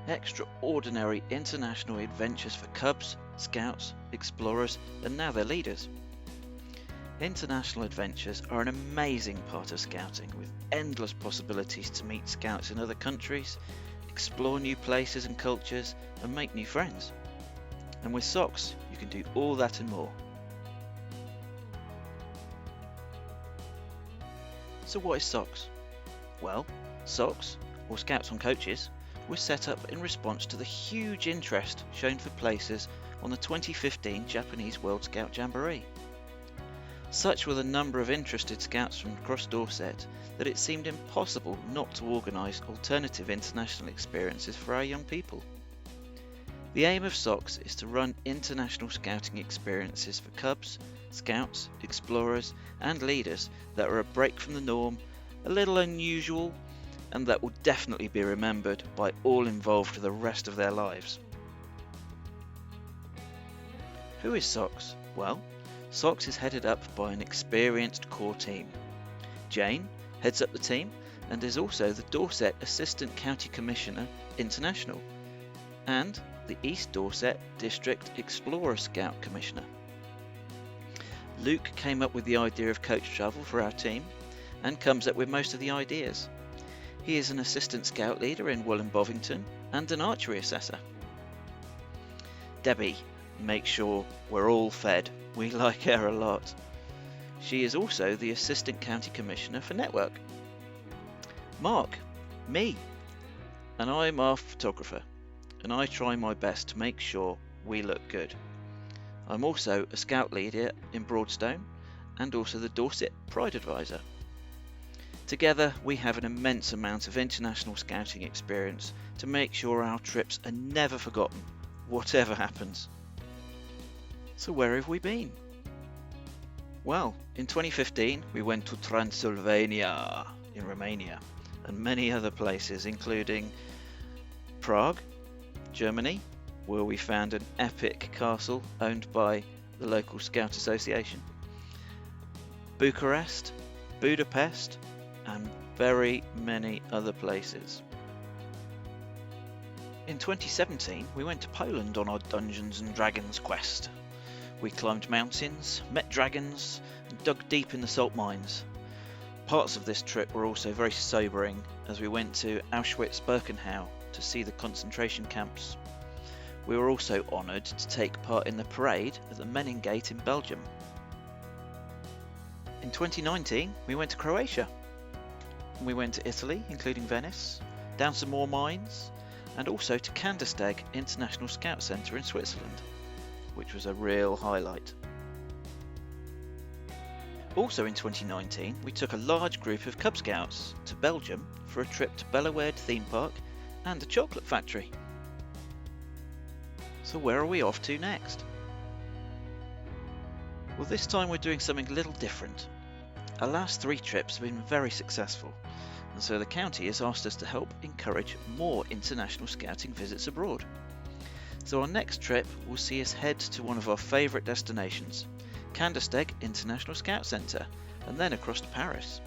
extraordinary international adventures for cubs, scouts, explorers, and now their leaders. International adventures are an amazing part of scouting, with endless possibilities to meet scouts in other countries, explore new places and cultures, and make new friends. And with SOCs, you can do all that and more. So what is SOCs? Well, SOCs, or Scouts on Coaches, was set up in response to the huge interest shown for places on the 2015 Japanese World Scout Jamboree. Such were the number of interested scouts from across Dorset that it seemed impossible not to organise alternative international experiences for our young people. The aim of SOCs is to run international scouting experiences for cubs, scouts, explorers and leaders that are a break from the norm, a little unusual, and that will definitely be remembered by all involved for the rest of their lives. Who is SOCs? Well, SOCs is headed up by an experienced core team. Jane heads up the team and is also the Dorset Assistant County Commissioner International and the East Dorset District Explorer Scout Commissioner. Luke came up with the idea of coach travel for our team and comes up with most of the ideas. He is an assistant scout leader in Woollen Bovington and an archery assessor. Debbie makes sure we're all fed. We like her a lot. She is also the assistant county commissioner for Network. Mark, me, and I'm our photographer, and I try my best to make sure we look good. I'm also a scout leader in Broadstone and also the Dorset Pride Advisor. Together we have an immense amount of international scouting experience to make sure our trips are never forgotten, whatever happens. So where have we been? Well, in 2015 we went to Transylvania in Romania and many other places, including Prague, Germany, where we found an epic castle owned by the local Scout Association, Bucharest, Budapest, and very many other places. In 2017 we went to Poland on our Dungeons and Dragons quest. We climbed mountains, met dragons, and dug deep in the salt mines. Parts of this trip were also very sobering as we went to Auschwitz-Birkenau to see the concentration camps. We were also honoured to take part in the parade at the Menin Gate in Belgium. In 2019 we went to Croatia. We went to Italy, including Venice, down some more mines, and also to Kandersteg International Scout Centre in Switzerland, which was a real highlight. Also in 2019 we took a large group of Cub Scouts to Belgium for a trip to Bellewaerde theme park and a chocolate factory. So where are we off to next? Well, this time we're doing something a little different. Our last 3 trips have been very successful, and so the county has asked us to help encourage more international scouting visits abroad. So our next trip will see us head to one of our favourite destinations, Kandersteg International Scout Centre, and then across to Paris.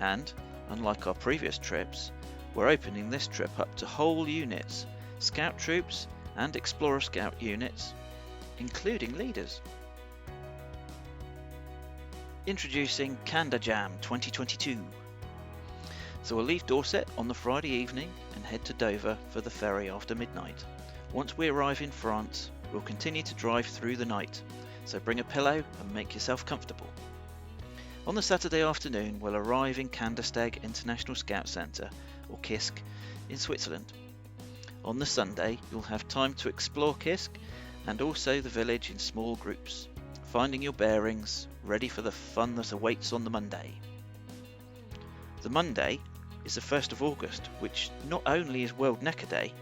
And, unlike our previous trips, we're opening this trip up to whole units, scout troops and explorer scout units, including leaders. Introducing Kanderjam 2022. So we'll leave Dorset on the Friday evening and head to Dover for the ferry after midnight. Once we arrive in France, we'll continue to drive through the night, so bring a pillow and make yourself comfortable. On the Saturday afternoon we'll arrive in Kandersteg International Scout Centre, or KISC, in Switzerland. On the Sunday you'll have time to explore KISC and also the village in small groups, finding your bearings, ready for the fun that awaits on the Monday. The Monday is the 1st of August, which not only is World Necker Day,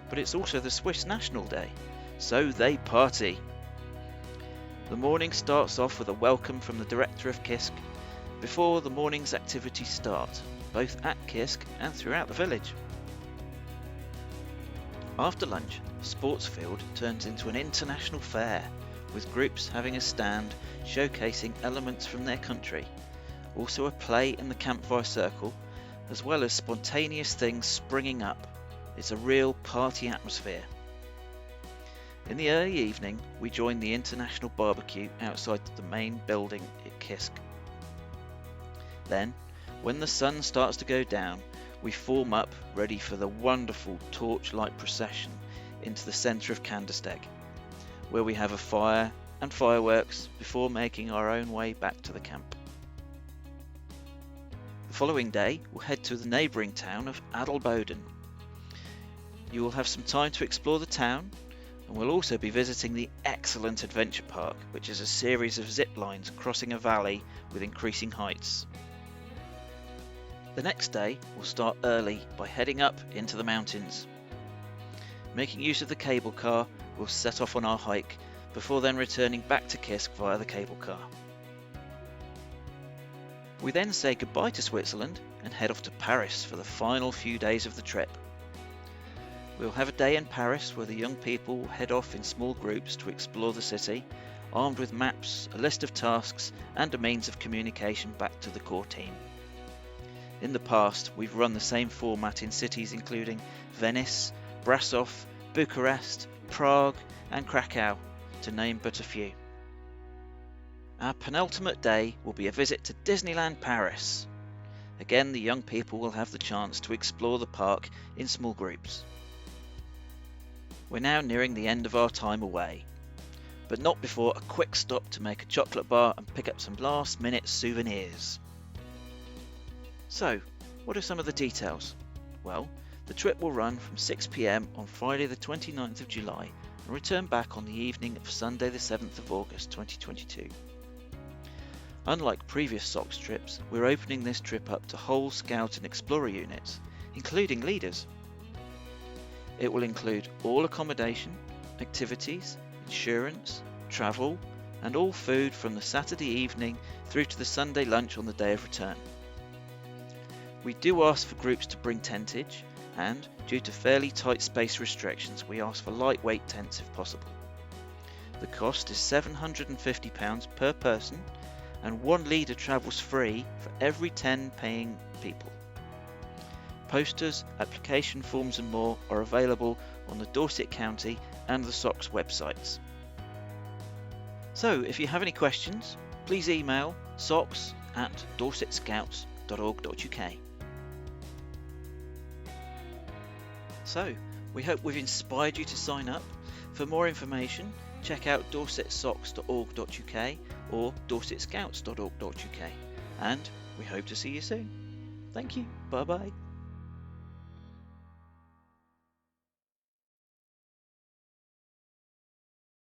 but it's also the Swiss National Day, so they party. The morning starts off with a welcome from the director of KISC before the morning's activities start, both at KISC and throughout the village. After lunch, the sports field turns into an international fair, with groups having a stand showcasing elements from their country, also a play in the campfire circle, as well as spontaneous things springing up, It's a real party atmosphere. In the early evening, we join the international barbecue outside the main building at KISC. Then, when the sun starts to go down, we form up ready for the wonderful torchlight procession into the centre of Kandersteg, where we have a fire and fireworks before making our own way back to the camp. The following day, we'll head to the neighbouring town of Adelboden. You will have some time to explore the town, and we'll also be visiting the excellent adventure park, which is a series of zip lines crossing a valley with increasing heights. The next day, we'll start early by heading up into the mountains. Making use of the cable car, we'll set off on our hike, before then returning back to KISC via the cable car. We then say goodbye to Switzerland and head off to Paris for the final few days of the trip. We'll have a day in Paris where the young people will head off in small groups to explore the city, armed with maps, a list of tasks and a means of communication back to the core team. In the past, we've run the same format in cities including Venice, Brasov, Bucharest, Prague and Krakow, to name but a few. Our penultimate day will be a visit to Disneyland Paris. Again, the young people will have the chance to explore the park in small groups. We're now nearing the end of our time away, but not before a quick stop to make a chocolate bar and pick up some last-minute souvenirs. So, what are some of the details? Well, the trip will run from 6 p.m. on Friday the 29th of July and return back on the evening of Sunday the 7th of August 2022. Unlike previous SOCs trips, we're opening this trip up to whole Scout and Explorer units, including leaders. It will include all accommodation, activities, insurance, travel, and all food from the Saturday evening through to the Sunday lunch on the day of return. We do ask for groups to bring tentage, and due to fairly tight space restrictions, we ask for lightweight tents if possible. The cost is £750 per person, and one leader travels free for every 10 paying people. Posters, application forms and more are available on the Dorset County and the SOCs websites. So if you have any questions, please email socs@dorsetscouts.org.uk. So, we hope we've inspired you to sign up. For more information, check out dorsetsocs.org.uk or dorsetscouts.org.uk, and we hope to see you soon. Thank you. Bye bye.